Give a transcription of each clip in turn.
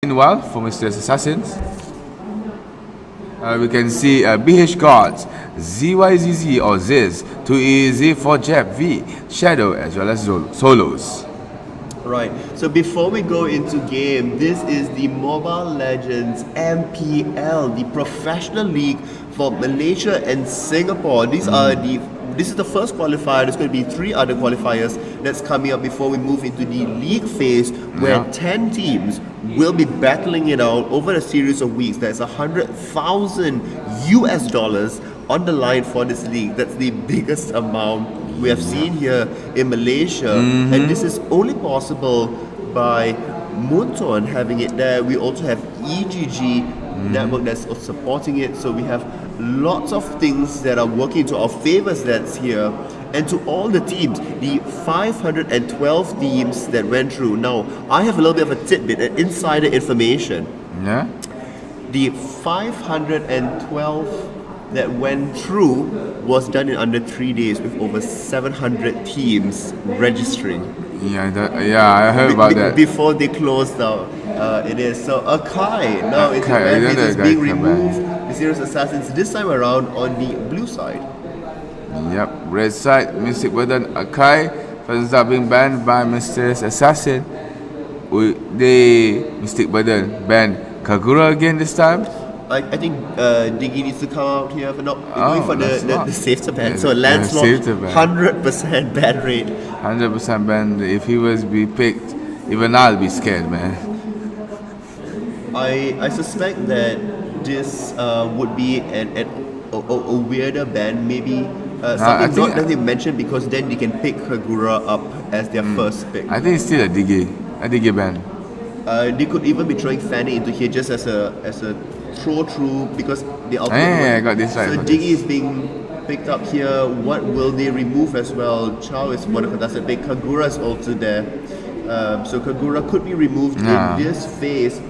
Meanwhile, for Mr. Assassins, we can see BH Gods, ZYZZ or Ziz, 2EZ for Jeb V, Shadow, as well as Solos. Right, so before we go into game, this is the Mobile Legends MPL, the professional league for Malaysia and Singapore. This is the first qualifier. There's going to be 3 other qualifiers that's coming up before we move into the league phase, where 10 teams will be battling it out over a series of weeks. There's $100,000 on the line for this league. That's the biggest amount we have seen here in Malaysia, and this is only possible by Munton having it there. We also have EGG network that's supporting it, so we have lots of things that are working to our favors that's here. And to all the teams, the 512 teams that went through. Now, I have a little bit of a tidbit, an insider information. Yeah? The 512 that went through was done in under 3 days with over 700 teams registering. I heard about that. Before they closed out. It is. So Akai now is being removed. The Serious Assassins this time around on the blue side. Yep, red side, Mystic Burden, Akai, first up being banned by Mysterious Assassin. Mystic Burden banned Kagura again this time. I think Diggy needs to come out here for going for the save to ban. So Lancelot, 100% ban rate. 100% ban. If he was be picked, even I'll be scared, man. I suspect that this would be a weirder ban, maybe. Something not that they mentioned, because then they can pick Kagura up as their first pick. I think it's still a Diggy ban. They could even be throwing Fanny into here just as a throw through, because the ultimate. I got this right. So Diggy is being picked up here. What will they remove as well? Chow is one of the contested pick. Kagura is also there. So Kagura could be removed in this phase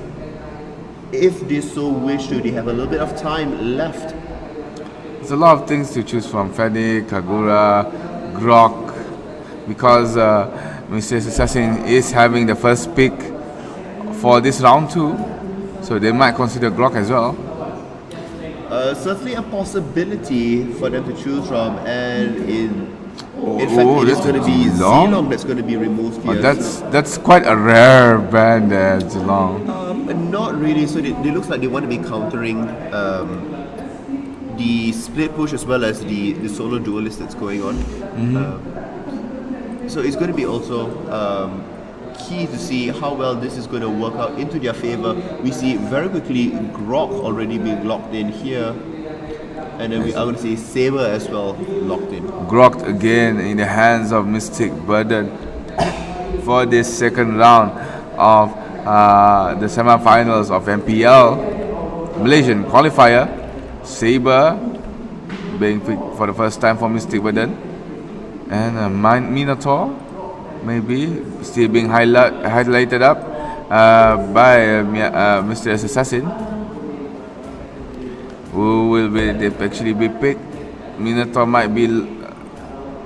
if they so wish to. They have a little bit of time left. There's a lot of things to choose from. Fanny, Kagura, Grok, because Mr. Assassin is having the first pick for this round 2, so they might consider Grok as well. Certainly a possibility for them to choose from, and in fact it is going to be Zilong that's going to be removed here. That's quite a rare band there, Zilong. Not really. So they looks like they want to be countering the split push as well as the solo duelist that's going on. So it's going to be also key to see how well this is going to work out into their favor. We see very quickly Grok already being locked in here, and then we are going to see Saber as well locked in. Grok again in the hands of Mystic Burden for this second round of the semi-finals of MPL Malaysian qualifier. Saber being picked for the first time for Mystic Burden, and Minotaur maybe still being highlighted up by Mr. Assassin, who will actually be picked. Minotaur might be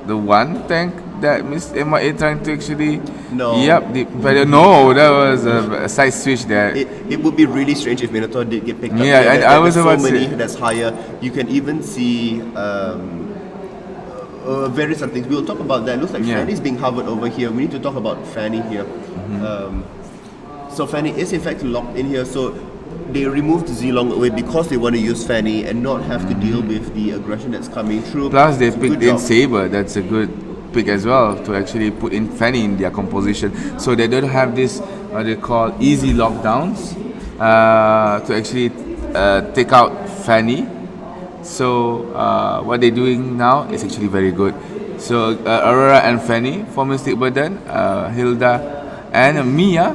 the one tank that Mr. MIA trying to actually. No. Yep. No, that was a side switch there. It would be really strange if Minotaur did get picked up. Yeah, I was about to say. That's higher. You can even see various other things. We'll talk about that. It looks like Fanny's being hovered over here. We need to talk about Fanny here. So Fanny is in fact locked in here. So they removed Zilong away because they want to use Fanny and not have to deal with the aggression that's coming through. Plus they picked in Saber. That's a good pick as well, to actually put in Fanny in their composition, so they don't have this what they call easy lockdowns to actually take out Fanny. So what they're doing now is actually very good. So Aurora and Fanny for Mystic Burden, Hilda and Mia.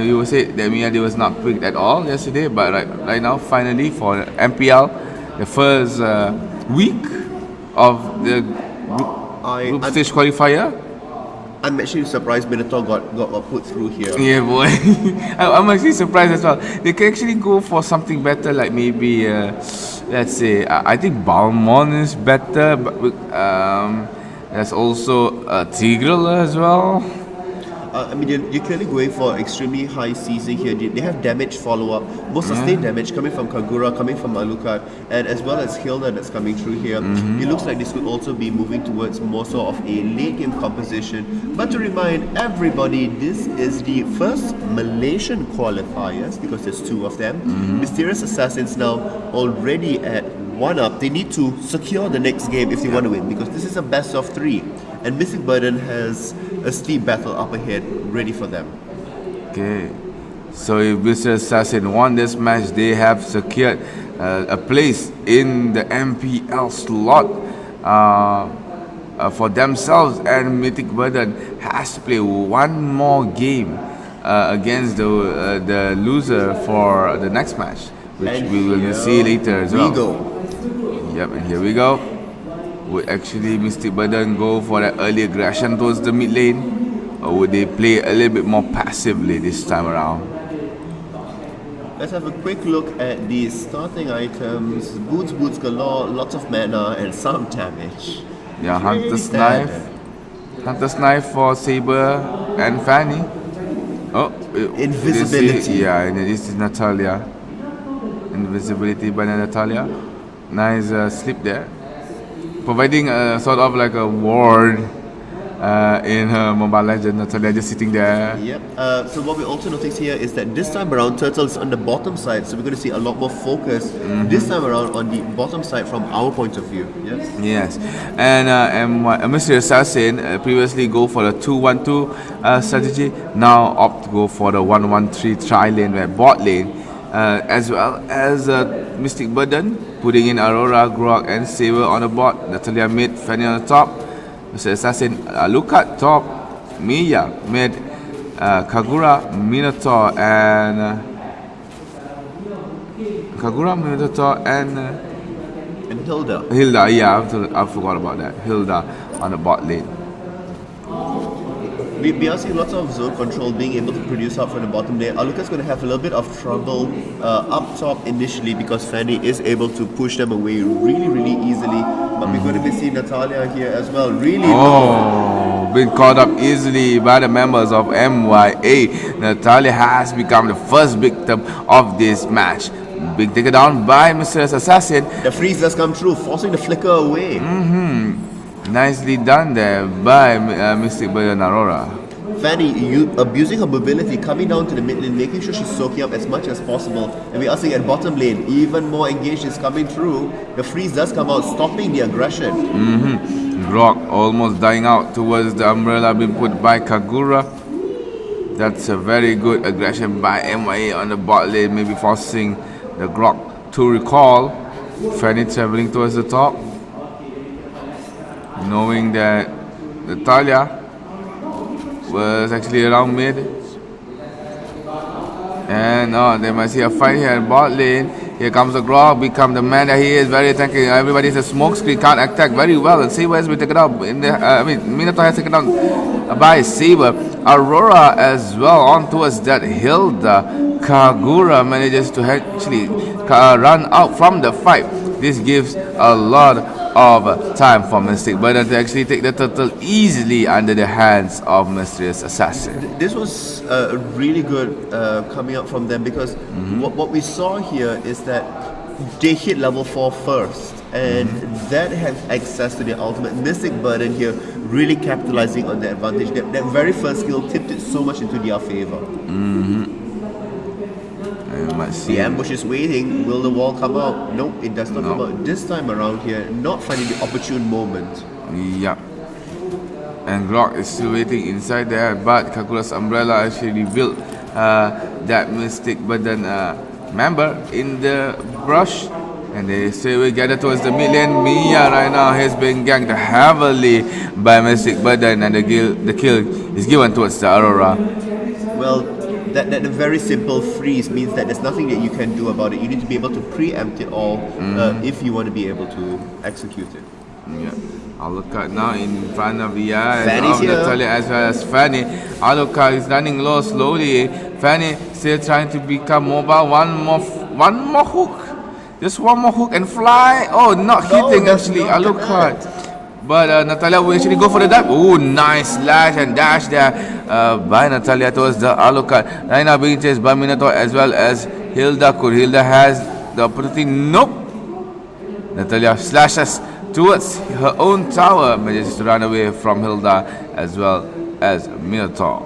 You will say that Mia was not picked at all yesterday, but right now finally for MPL, the first week of the group stage qualifier. I'm actually surprised Minotaur got put through here. Yeah, boy. I'm actually surprised as well. They can actually go for something better, like maybe, let's say, I think Balmon is better, but there's also Tigreal as well. I mean, you're clearly going for extremely high CC here. They have damage follow-up, more sustained damage coming from Kagura, coming from Alucard, and as well as Hilda that's coming through here. It looks like this could also be moving towards more sort of a late-game composition. But to remind everybody, this is the first Malaysian qualifiers, because there's two of them. Mysterious Assassins now already at 1-up. They need to secure the next game if they want to win, because this is a best of 3. And Mystic Burden has a steep battle up ahead ready for them. Okay, so if Mr. Assassin won this match, they have secured a place in the MPL slot for themselves, and Mythic Burden has to play one more game against the loser for the next match, which And we will see later as well. We go. Yep, and here we go. Would actually Mystic Burden go for that early aggression towards the mid lane, or would they play a little bit more passively this time around? Let's have a quick look at the starting items. Boots galore, lots of mana, and some damage. Yeah, Pretty Hunter's Knife. standard. Hunter's Knife for Saber and Fanny. Oh, Invisibility. Yeah, and this is Natalia. Invisibility by Natalia. Nice slip there. Providing a sort of like a ward in her Mobile Legends. Natalia just sitting there. Yep. So what we also notice here is that this time around, Turtle is on the bottom side, so we're going to see a lot more focus this time around on the bottom side from our point of view. Yes. Yes, and Mr. Assassin previously go for the 2-1-2 strategy. Now opt to go for the 1-1-3 tri-lane where bot lane, as well as Mystic Burden putting in Aurora, Grog, and Saber on the bot. Natalia mid, Fanny on the top. Mr. Assassin, Alucard top, Miya mid, Kagura, Minotaur, and And Hilda. Hilda. Yeah, I forgot about that. Hilda on the bot lane. We are seeing lots of zone control being able to produce out from the bottom there. Alucard's going to have a little bit of trouble up top initially, because Fanny is able to push them away really easily. But we're going to be seeing Natalia here as well. Really low. Been caught up easily by the members of MYA. Natalia has become the first victim of this match. Big takedown by Mr. Assassin. The freeze does come through, forcing the flicker away. Nicely done there by Mystic Burden Aurora. Fanny abusing her mobility, coming down to the mid lane, making sure she's soaking up as much as possible. And we are seeing at bottom lane, even more engaged is coming through. The freeze does come out, stopping the aggression. Grog almost dying out towards the umbrella being put by Kagura. That's a very good aggression by MYA on the bot lane, maybe forcing the Grog to recall. Fanny traveling towards the top, knowing that Natalia was actually around mid. And they might see a fight here in bot lane. Here comes the Grog, become the man that he is, very attacking. Everybody's a smoke screen, can't attack very well. And Saber has been taken out. Minotaur has taken down by Saber. Aurora as well on towards that Hilda. Kagura manages to actually run out from the fight. This gives a lot of time for Mystic Burden to actually take the turtle easily under the hands of Mysterious Assassin. This was really good coming up from them, because what we saw here is that they hit level 4 first, and that has access to the ultimate. Mystic Burden here really capitalizing on the advantage. That very first skill tipped it so much into their favor. The ambush is waiting. Will the wall come out? Nope, it does not come out this time around here. Not finding the opportune moment. Yeah. And Grog is still waiting inside there, but Kagura's umbrella actually revealed that Mystic Burden member in the brush. And they straight away gather towards the mid lane. Miya right now has been ganked heavily by Mystic Burden, and the kill is given towards the Aurora. Well, that very simple freeze means that there's nothing that you can do about it. You need to be able to preempt it all if you want to be able to execute it. Yeah. Alucard now in front of the eyes Fanny's of here. Natalia as well as Fanny. Alucard is running low slowly. Fanny still trying to become mobile. One more hook. Just one more hook and fly. Oh, not hitting that's actually not Alucard. But Natalia will actually go for the dive. Oh, nice slash and dash there by Natalia towards the Alucard. Right now being chased by Minato as well as Hilda. Could Hilda has the opportunity? Nope. Natalia slashes towards her own tower, manages to run away from Hilda as well as Minato.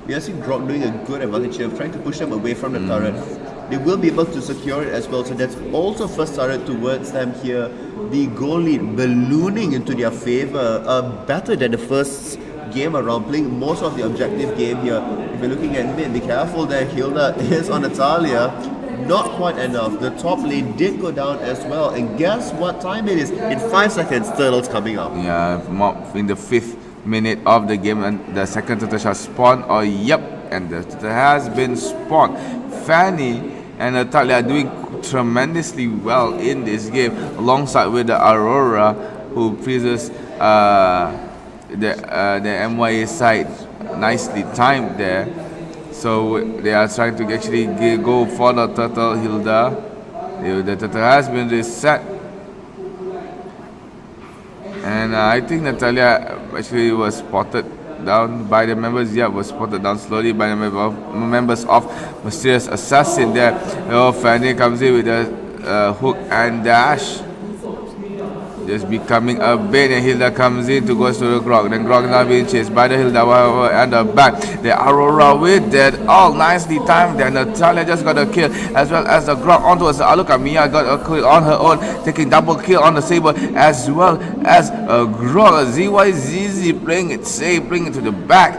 We are seeing Grok doing a good advantage here, trying to push them away from the turret. They will be able to secure it as well, so that's also first turret towards them here. The goal lead ballooning into their favor, better than the first game around, playing most of the objective game here. If you're looking at mid, be careful there, Hilda is on Natalia. Not quite enough. The top lane did go down as well, and guess what time it is? In 5 seconds, Turtle's coming up. Yeah, in the 5th minute of the game, and the second turtle shall spawn. Oh, yep, and the turtle has been spawned. Fanny and Natalia are doing tremendously well in this game, alongside with the Aurora, who freezes the MYA side nicely timed there. So they are trying to actually go for the turtle, Hilda. The turtle has been reset. And I think Natalia actually was spotted down by the members. Yeah, was spotted down slowly by the members of Mysterious Assassin there. Oh, Fanny comes in with a hook and dash. Just becoming a bait, and Hilda comes in to go to the Grog. Then Grog now being chased by the Hilda and the back. The Aurora with that all nicely timed. Then Natalia just got a kill, as well as the Grog onto the Aluka. Mia got a kill on her own, taking double kill on the Saber, as well as a Grog. ZYZZ playing it safe, bringing it to the back.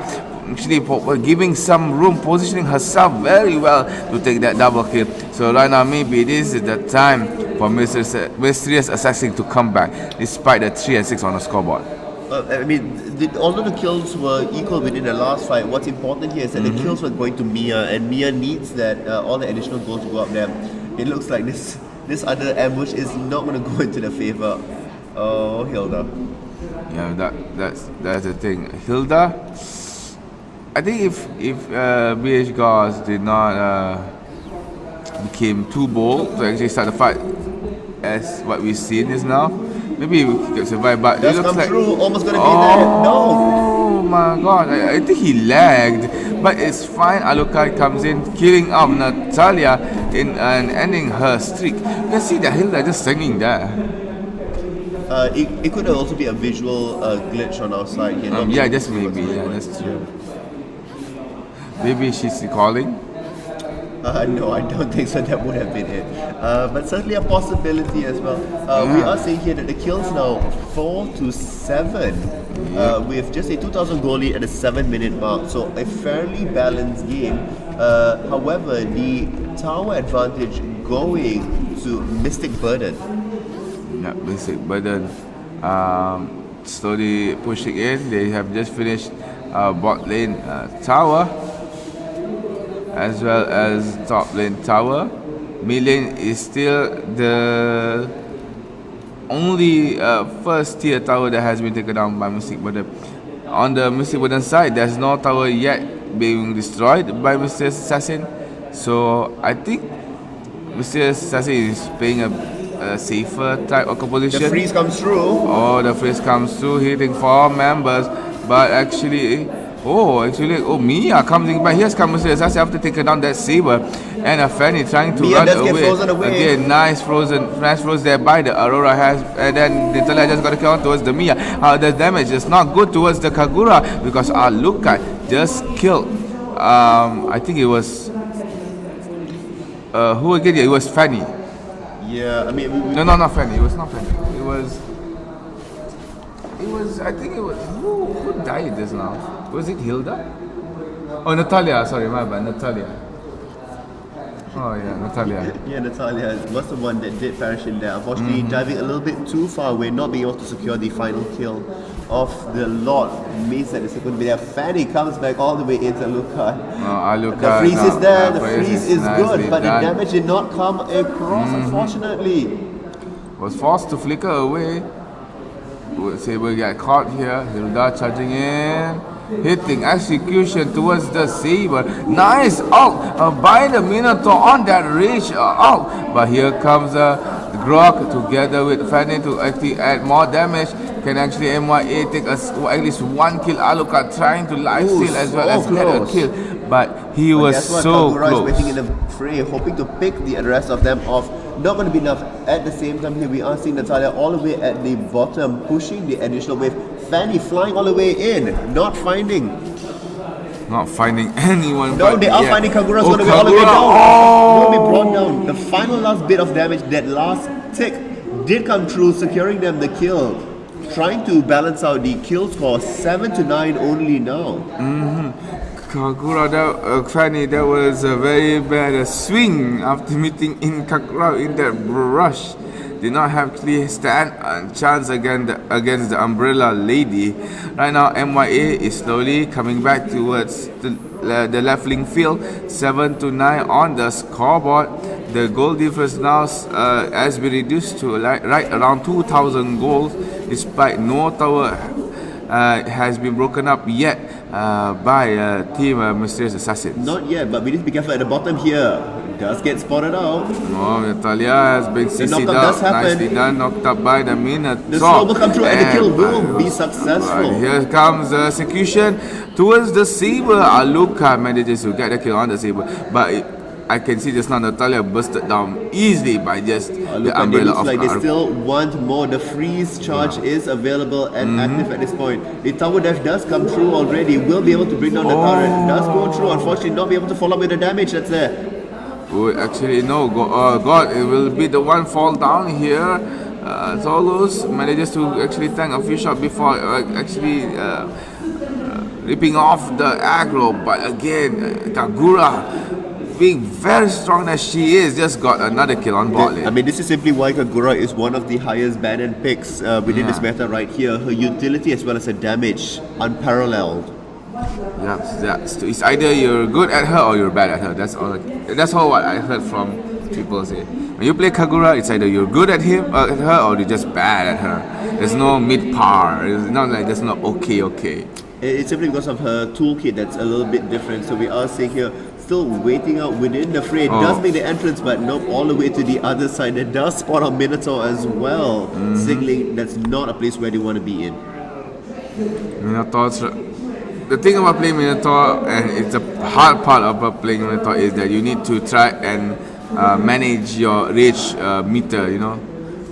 Actually giving some room, positioning herself very well to take that double kill. So right now maybe this is the time for Mysterious Assassin to come back, despite the 3 and 6 on the scoreboard. I mean, although the kills were equal within the last fight, what's important here is that the kills were going to Mia, and Mia needs that all the additional goals to go up there. It looks like this other ambush is not going to go into the favor. Oh, Hilda. Yeah, that's the thing. Hilda, I think if BH Gauss did not became too bold to actually start the fight as what we've seen is now, maybe we could survive. But Does it looks come like through, almost gonna be there. No. Oh my god, I think he lagged, but it's fine. Alucard comes in, killing off Natalia and ending her streak. You can see that Hilda just singing there. It could also be a visual glitch on our side here. Yeah, just maybe. Yeah, that's true. Maybe she's calling. No, I don't think so. That would have been it. But certainly a possibility as well. We are seeing here that the kills now 4-7 with just a 2,000 goal lead at the 7-minute mark. So a fairly balanced game. However, the tower advantage going to Mystic Burden. Yeah, Mystic Burden slowly pushing in. They have just finished bot lane tower, as well as top lane tower. Mid lane is still the only first tier tower that has been taken down by Mystic Burden. On the Mystic Burden side, there's no tower yet being destroyed by Mysterious Assassin. So I think Mysterious Assassin is playing a safer type of composition. The freeze comes through. Oh, the freeze comes through, hitting 4 members, but actually Mia comes in, but here's Mysterious Assassin after taking down that Saber, and a Fanny trying to Mia run does away. get frozen away. Again, nice froze there by the Aurora has, and then Natalia just got to kill on towards the Mia. The damage is not good towards the Kagura, because Alucard just killed, I think it was, who again? Yeah, it was Fanny. Yeah, I mean... No, not Fanny. It was not Fanny. It was, I think it was, who died just now? Was it Hilda? Oh, Natalia. Sorry, my bad. Natalia. Oh, yeah, Natalia. Yeah, Natalia was the one that did perish in there. Unfortunately, diving a little bit too far away, not being able to secure the final kill of the Lord, means that it's going to be there. Fanny comes back all the way into Alucard. Alucard. The freeze is there, the freeze is good, but the done. Damage did not come across, unfortunately. Was forced to flicker away. Saber get caught here. Hilda charging in. Hitting execution towards the Saber. Nice out by the Minotaur on that reach out. But here comes the Grok together with Fanny to actually add more damage. Can actually MYA take at least one kill? Alucard trying to life steal as well as get a close. kill, but he But was guess what? so Kagura is waiting in close. the fray, hoping to pick the rest of them off. Not going to be enough. At the same time here, we are seeing Natalia all the way at the bottom, pushing the additional wave. Fanny flying all the way in, not finding. Not finding anyone. No, but they are yeah. finding Kagura's Oh, going to be all the way Kagura, down. Will be oh! brought down. The final last bit of damage, that last tick did come through, securing them the kill. Trying to balance out the kill score, 7-9 only now. Kagura, Fanny, that was a very bad swing after meeting in Kagura in that rush. Did not have actually stand a chance against the Umbrella Lady. Right now, MYA is slowly coming back towards the left link field, 7-9 on the scoreboard. The goal difference now has been reduced to right around 2,000 goals, despite no tower has been broken up yet by team Mysterious Assassin. Not yet, but we need to be careful at the bottom here. Does get spotted out. Oh, Natalia has been CC'd knockup out. does happen. Nicely done, knocked up by the Minotaur. The slow will come through and the kill will be successful. Here comes the execution towards the Saber. Alucard manages to get the kill on the Saber, but I can see just now Natalia busted down easily by just Look, the and it umbrella looks of like they Arup. still want more. The freeze charge is available and active at this point. The tower dash does come through already. Will be able to bring down the turret. Does go through. Unfortunately, not be able to follow up with the damage that's there. Oh, actually, no. God, it will be the one fall down here. Zolos manages to actually tank a few shots before ripping off the aggro. But again, Kagura, being very strong as she is, just got another kill on bot I lane. mean, this is simply why Kagura is one of the highest ban and picks within this meta right here. Her utility as well as her damage, unparalleled. Yeah, it's either you're good at her or you're bad at her. That's all what I heard from people say. When you play Kagura, it's either you're good at at her, or you're just bad at her. There's no mid par. It's not like there's no okay. It's simply because of her toolkit that's a little bit different. So we are seeing here, still waiting out within the fray. It does make the entrance, but nope, all the way to the other side. It does spot on Minotaur as well, signaling that's not a place where they want to be in. Minotaur's. The thing about playing Minotaur, and it's a hard part about playing Minotaur, is that you need to try and manage your rage meter. You know,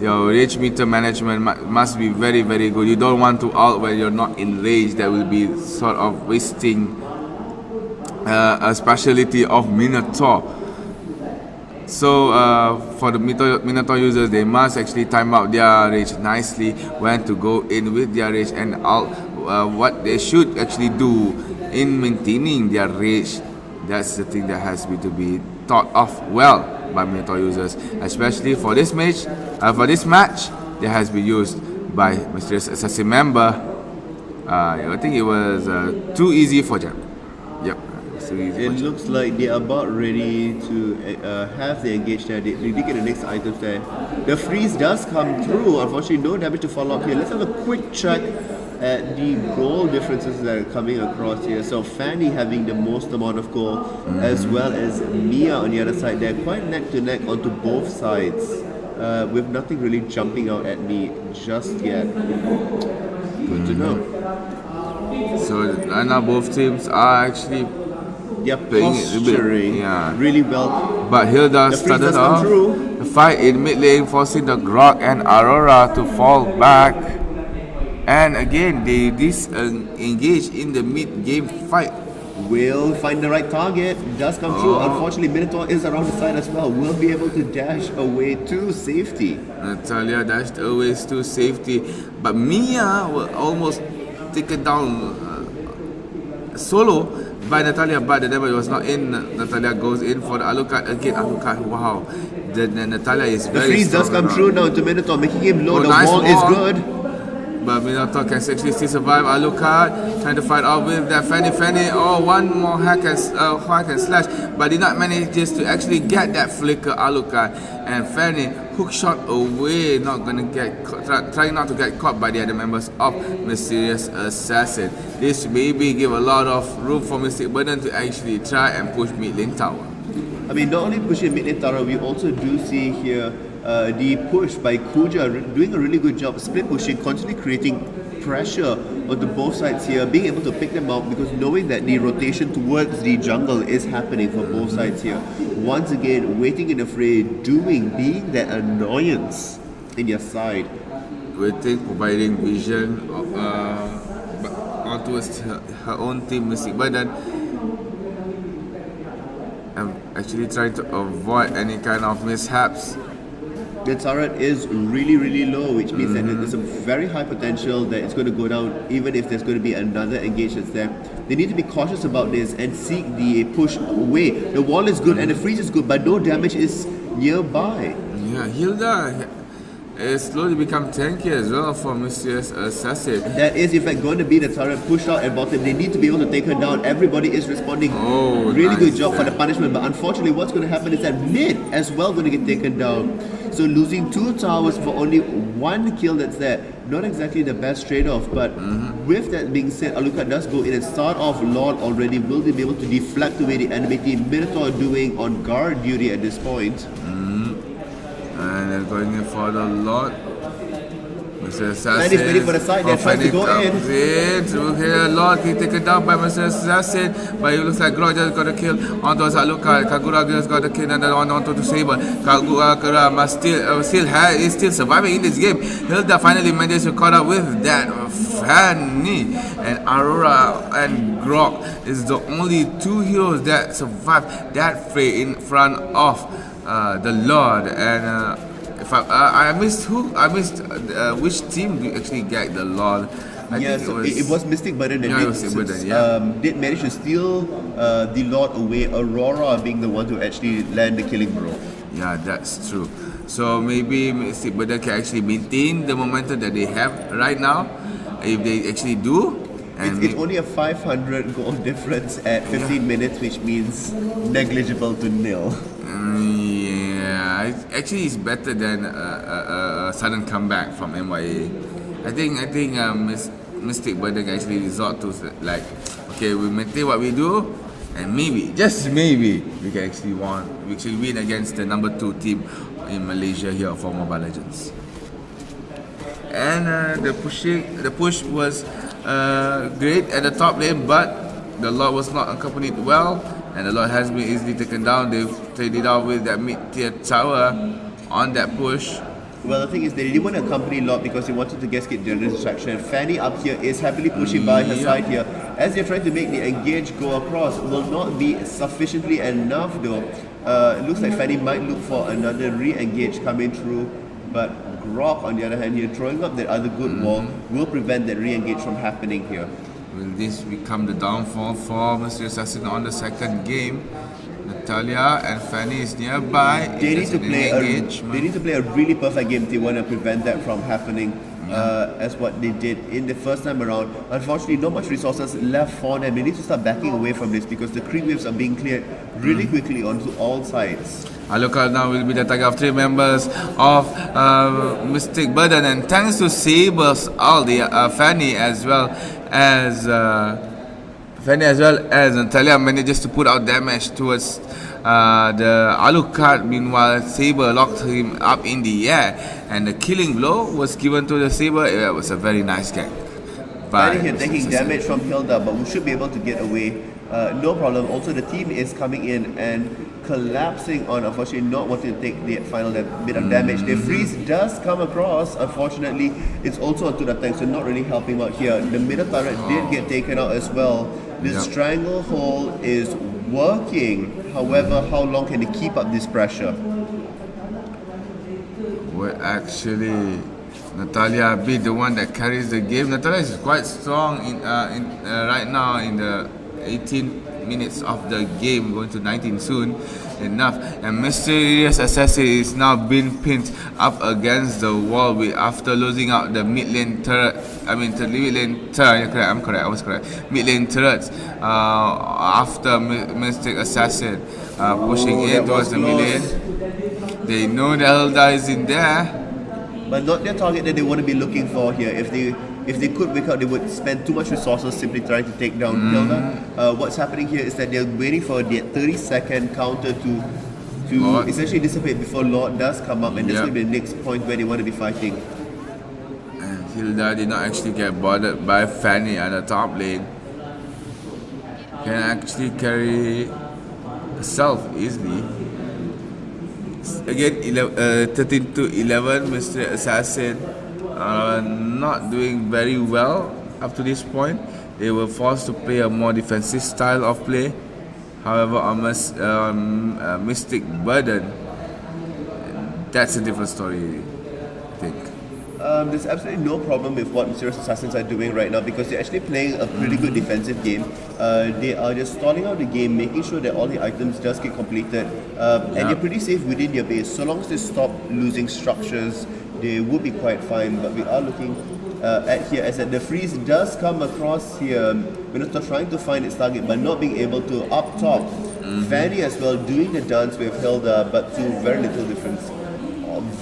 your rage meter management must be very, very good. You don't want to ult when you're not in rage. That will be sort of wasting a speciality of Minotaur. So for the Minotaur users, they must actually time out their rage nicely, when to go in with their rage and ult. What they should actually do in maintaining their rage. That's the thing that has to be thought of well by Minotaur users, especially for this match. That has been used by Mysterious Assassin member. I think it was too easy for Jam. Yep, it was too easy. It looks like they are about ready to have the engage there. They did get the next items there. The freeze does come through. Unfortunately, no damage to follow up here. Let's have a quick check at the goal differences that are coming across here. So Fanny having the most amount of goal, as well as Mia on the other side. They're quite neck to neck onto both sides, with nothing really jumping out at me just yet. Good to know. So right now both teams are actually They're playing it a bit, posturing really well. But Hilda The freeze started does come off through. the fight in mid lane, forcing the Grok and Aurora to fall back. And again, they engage in the mid-game fight. Will find the right target. Does come through. Unfortunately, Minotaur is around the side as well. Will be able to dash away to safety. Natalia dashed away to safety, but Mia was almost taken down solo by Natalia, but the damage was not in. Natalia goes in for the Alucard again. Alucard, wow. The Natalia is The very freeze does strong come through now to Minotaur, making him low. The nice wall is wall. good. But Minotaur can actually still survive. Alucard trying to fight off with that Fanny. One more hack and slash, but did not manage just to actually get that flicker. Alucard and Fanny hook shot away, not gonna get trying not to get caught by the other members of Mysterious Assassin. This maybe give a lot of room for Mystic Burden to actually try and push mid lane tower. I mean, not only pushing mid lane tower, we also do see here The push by Kuja, doing a really good job, split pushing, constantly creating pressure onto both sides here, being able to pick them out because knowing that the rotation towards the jungle is happening for both sides here. Once again, waiting in the fray, being that annoyance in your side. Waiting, providing vision towards her own team, Mystic Burden. I'm actually trying to avoid any kind of mishaps. The turret is really, really low, which means that there's a very high potential that it's going to go down even if there's going to be another engage that's there. They need to be cautious about this and seek the push away. The wall is good and the freeze is good, but no damage is nearby. Yeah, Hilda is slowly become tanky as well for Mysterious Assassin. That is in fact going to be the turret pushed out at bottom. They need to be able to take her down. Everybody is responding. Really nice. good job for the punishment, but unfortunately what's going to happen is that mid as well going to get taken down. So losing 2 towers for only 1 kill that's there, not exactly the best trade-off, but with that being said, Alucard does go in and start off Lord already. Will they be able to deflect away the enemy team? Minotaur doing on guard duty at this point. And they're going in for the Lord. Mr. Assassin. And he's waiting for the side. They're trying to go in. Okay, Lord he's taken down by Mr. Assassin. But it looks like Grog just got a kill onto Alucard. Kagura just got a kill and then onto the Saber. Kagura is still surviving in this game. Hilda finally managed to caught up with that Fanny. And Aurora and Grog is the only 2 heroes that survived that fray in front of the Lord. And if I missed which team actually got the Lord. I think it was Mystic Burden that did manage to steal the Lord away. Aurora being the one to actually land the killing blow. Yeah, that's true. So maybe Mystic Burden can actually maintain the momentum that they have right now. If they actually do. And it's only a 500 goal difference at 15 minutes, which means negligible to nil. Yeah, actually it's better than a sudden comeback from MYA. I think Mystic Burden actually resort to like, okay, we maintain what we do, and maybe, just maybe, we can actually win against the number 2 team in Malaysia here for Mobile Legends. And the push was great at the top lane, but the Lord was not accompanied well, and the Lord has been easily taken down. They've traded out with that mid-tier tower on that push. Well, the thing is, they didn't want to accompany Lord because they wanted to get the distraction. Fanny up here is happily pushing by her side here. As they're trying to make the engage go across, will not be sufficiently enough though. It looks like Fanny might look for another re-engage coming through, but Grog on the other hand here, throwing up that other good wall, will prevent that re-engage from happening here. Will this become the downfall for Mr. Assassin on the second game? Natalia and Fanny is nearby. They need to play a really perfect game if they want to prevent that from happening. As what they did in the first time around. Unfortunately, not much resources left for them. They need to start backing away from this because the creep waves are being cleared really quickly onto all sides. Alucard now will be the target of 3 members of Mystic Burden, and thanks to Saber's Fanny as well as Natalia manages to put out damage towards the Alucard. Meanwhile, Saber locked him up in the air, and the killing blow was given to the Saber. It was a very nice gang. Fanny here taking damage from Hilda, but we should be able to get away. No problem. Also, the team is coming in and collapsing on, unfortunately, not wanting to take the final bit of damage. The freeze does come across. Unfortunately, it's also onto the tank, so not really helping out here. The middle turret did get taken out as well. The stranglehold is working. However, how long can they keep up this pressure? Well, actually, Natalia be the one that carries the game. Natalia is quite strong in right now in the 18 minutes of the game, going to 19 soon enough. And Mysterious Assassin is now being pinned up against the wall after losing out the mid lane turret. I was correct. Mid lane turrets after Mystic Assassin pushing in towards the mid lane. They know the Elda is in there, but not their target that they want to be looking for here. If they could wake up, they would spend too much resources simply trying to take down Hilda. What's happening here is that they're waiting for the 30-second counter to to Lord. essentially dissipate before Lord does come up, and that's Yep. going to be the next point where they want to be fighting. And Hilda did not actually get bothered by Fanny at the top lane. Can actually carry herself easily. Again, 13 to 11, Mr. Assassin not doing very well up to this point. They were forced to play a more defensive style of play. However, on Mystic Burden, that's a different story, I think. There's absolutely no problem with what Mysterious Assassins are doing right now because they're actually playing a pretty good defensive game. They are just stalling out the game, making sure that all the items just get completed, and they're pretty safe within their base. So long as they stop losing structures, they would be quite fine. But we are looking at here as that the freeze does come across here. Minotaur trying to find its target but not being able to. Up top, Fanny as well doing the dance with Hilda, but to very little difference.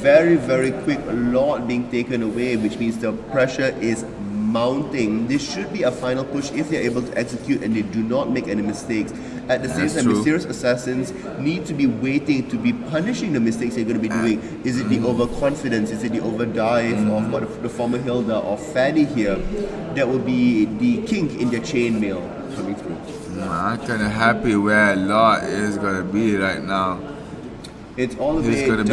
Very, very quick Lord being taken away, which means the pressure is mounting. This should be a final push if they're able to execute and they do not make any mistakes. At the same time, Mysterious Assassins need to be waiting to be punishing the mistakes they're going to be doing. Is it the overconfidence? Is it the overdive of what the former Hilda or Fanny here? That will be the kink in their chainmail coming through. I'm kind of happy where Lord is going to be right now. It's all the way down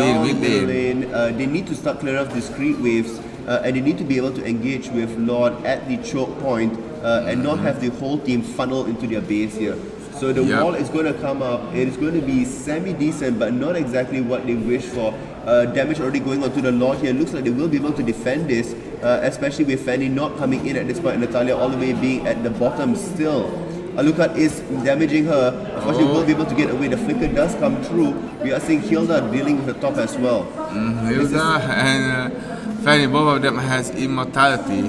the lane. They need to start clearing off discrete waves, and they need to be able to engage with Lord at the choke point and not have the whole team funnel into their base here. So the wall is going to come up. It is going to be semi-decent, but not exactly what they wish for. Damage already going on to the Lord here. Looks like they will be able to defend this, especially with Fanny not coming in at this point and Natalia all the way being at the bottom still. Alucard is damaging her. Unfortunately, will be able to get away. The flicker does come through. We are seeing Hilda dealing with the top as well. Hilda and Fanny, both of them has immortality.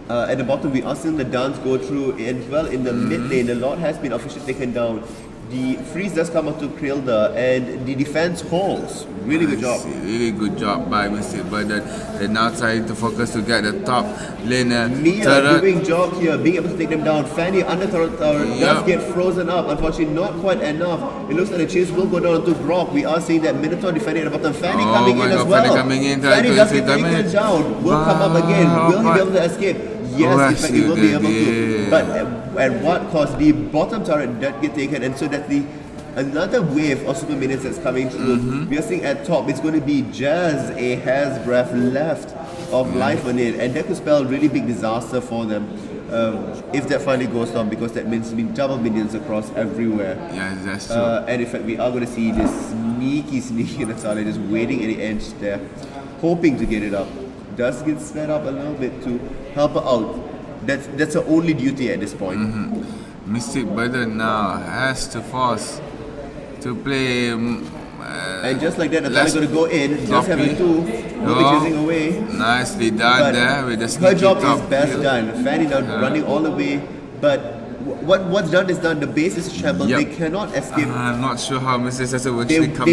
At the bottom, we are seeing the dance go through. And well, in the mid lane, the Lord has been officially taken down. The freeze does come up to Hilda, and the defense holds. Really good job. Really good job by Mr. Burden. They're now trying to focus to get the top laner. Mia doing job here, being able to take them down. Fanny under turret tower does get frozen up. Unfortunately, not quite enough. It looks like the chase will go down to Grok. We are seeing that Minotaur defending at the bottom. Fanny coming in as well. Fanny does get taken down. Will come up again. Will he be able to escape? Yes, in fact, he will be able to. But at what cost? The bottom turret did get taken, and so that's the another wave of super minions that's coming through. We are seeing at top, it's going to be just a hair's breadth left of life on it, and that could spell a really big disaster for them if that finally goes down, because that means double minions across everywhere. Yeah, that's true. And in fact, we are going to see this sneaky Natalia just waiting at the edge there, hoping to get it up. Does get sped up a little bit to help her out. That's her only duty at this point. Mystic Burden now has to force to play. And just like that, Natalia's going to go in, just having two, will be chasing away. Nicely done there with the sneaky her job top is best kill. done. Fanny now running all the way, but what's done is done. The base is shambled. They cannot escape. I'm not sure how Mr. Sessa will They actually come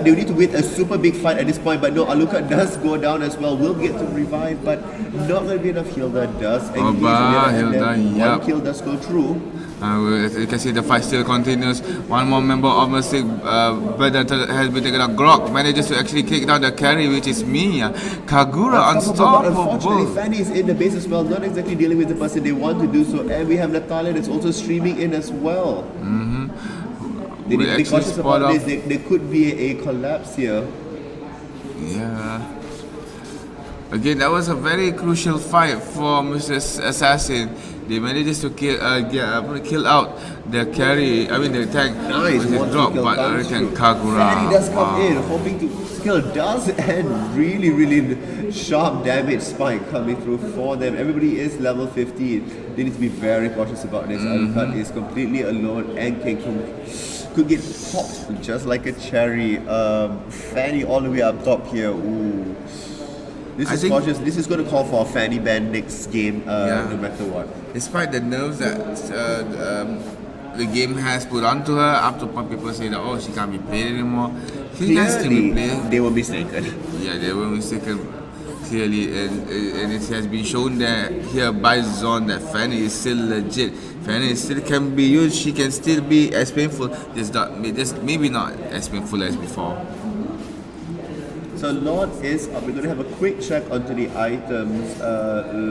they need to win a super big fight at this point, but no, Alucard does go down as well. Will get to revive, but not going to be enough. Hilda does engage one kill does go through. You can see the fight still continues. One more member of Mystic Burden has been taken out. Grok manages to actually kick down the carry, which is Mia. Kagura unstoppable. Unfortunately, Fanny is in the base as well, not exactly dealing with the person they want to do so. And we have Natalia that's also streaming in as well. They need to be cautious about this. There could be a collapse here. Yeah. Again, that was a very crucial fight for Mr. Assassin. They managed to kill out the carry, the tank. Nice, with drop, but Hurricane Kagura. Fanny does come in, hoping to kill. Does and really sharp damage spike coming through for them. Everybody is level 15. They need to be very cautious about this. Alucard is completely alone and could get popped just like a cherry. Fanny all the way up top here. Ooh. This is cautious. This is going to call for a Fanny ban next game, no matter what. Despite the nerves that the game has put onto her, up to point people say that she can't be played anymore. She can still be played. They were mistaken. Yeah, they were mistaken. clearly, and it has been shown that here by Zon that Fanny is still legit. Fanny still can be used. She can still be as painful, just maybe not as painful as before. So Lord is up. We're going to have a quick check onto the items.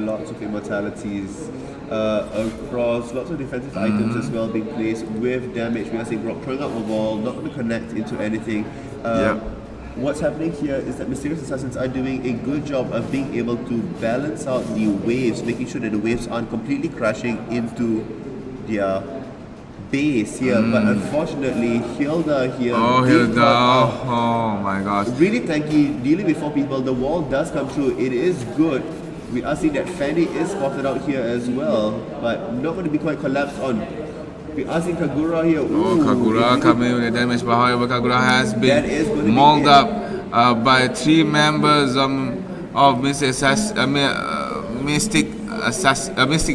Lots of immortalities across, lots of defensive items as well being placed with damage. We are seeing Rock throwing up a wall, not going to connect into anything. What's happening here is that Mysterious Assassins are doing a good job of being able to balance out the waves, making sure that the waves aren't completely crashing into their base here. But unfortunately, Hilda here. Oh, Hilda! Oh my gosh! Really tanky, dealing with 4 people. The wall does come through. It is good. We are seeing that Fanny is spotted out here as well, but not going to be quite collapsed on. We are seeing Kagura here. Ooh, Kagura coming with the damage, but however, Kagura has been mauled up by 3 members of Mystic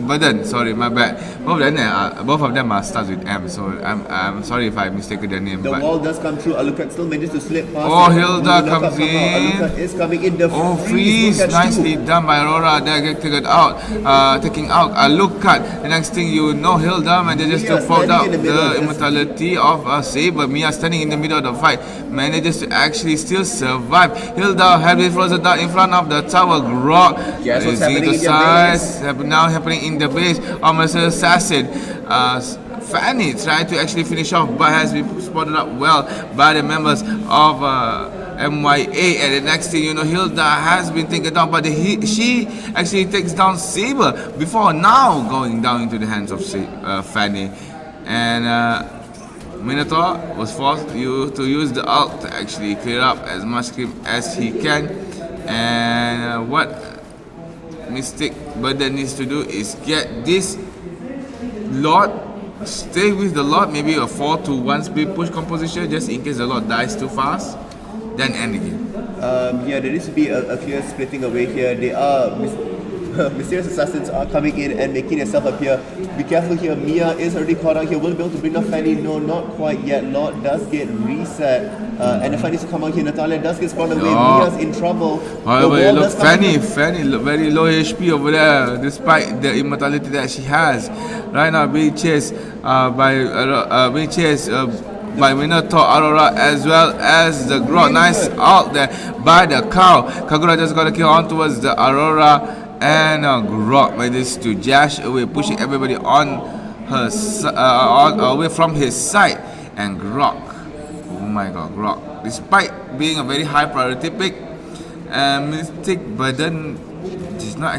Burden. Sorry, my bad. Both of them are starts with M, so I'm sorry if I mistaken their name. The wall does come through. Alucard still manages to slip past. Oh, Hilda comes in. Alucard is coming in. The freeze, nicely done by Aurora. They're taken out, taking out Alucard. The next thing you know, Hilda manages to fold out the immortality of Saber. Mia standing in the middle of the fight manages to actually still survive. Hilda had been frozen down in front of the tower. Grok what's happening in size now happening in the base of Mr. Assassin. Fanny tried to actually finish off, but has been spotted up well by the members of MYA. And the next thing you know, Hilda has been taken down, but she actually takes down Saber before now going down into the hands of Fanny. And Minotaur was forced to use the ult to actually clear up as much creep as he can. And what Mystic Burden needs to do is get this Lord, stay with the Lord, maybe a 4-to-1 speed push composition just in case the Lord dies too fast, then end the game. There needs to be a clear splitting away here. They are Mysterious Assassins are coming in and making themselves appear. Be careful here. Mia is already caught out here. Will be able to bring down Fanny? No, not quite yet. Lord does get reset. And the Fanny needs to come out here. Natalia does get spawned away. Mia's in trouble. However, look, Fanny very low HP over there, despite the immortality that she has. Right now, being chased by Minotaur, Aurora, as well as the Grok. Nice out there by the cow. Kagura just got a kill on towards the Aurora. And Grok manages to dash away, pushing everybody on her away from his side. And Grok, oh my god, Grok, despite being a very high priority pick, Mystic Burden did not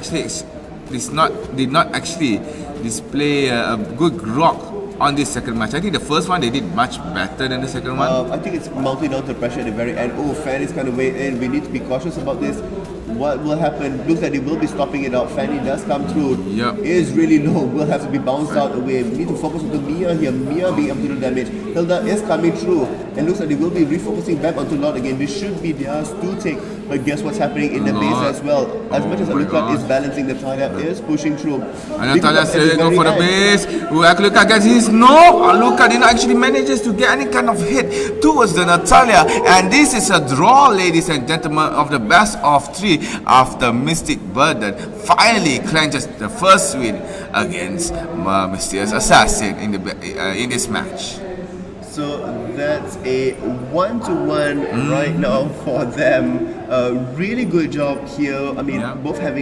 actually display a good Grok on this second match. I think the first one they did much better than the second one. I think it's mounting down to pressure at the very end. Oh, Fanny's kind of way in. We need to be cautious about this. What will happen? Looks like they will be stopping it out. Fanny does come through. Yep. Is really low. Will have to be bounced out away. We need to focus on the Mia here. Mia being able to do damage. Hilda is coming through. And looks like they will be refocusing back onto Lord again. This should be theirs to take. But guess what's happening in the base as well? As much as Alucard is balancing, Natalia is pushing through. And Natalia still go for the base. Alucard gets his. No! Alucard did not actually manages to get any kind of hit towards the Natalia. And this is a draw, ladies and gentlemen, of the best of 3 after Mystic Burden finally clenches the first win against Mysterious Assassin in this match. So that's a 1-to-1 right now for them. Really good job here. I mean, both having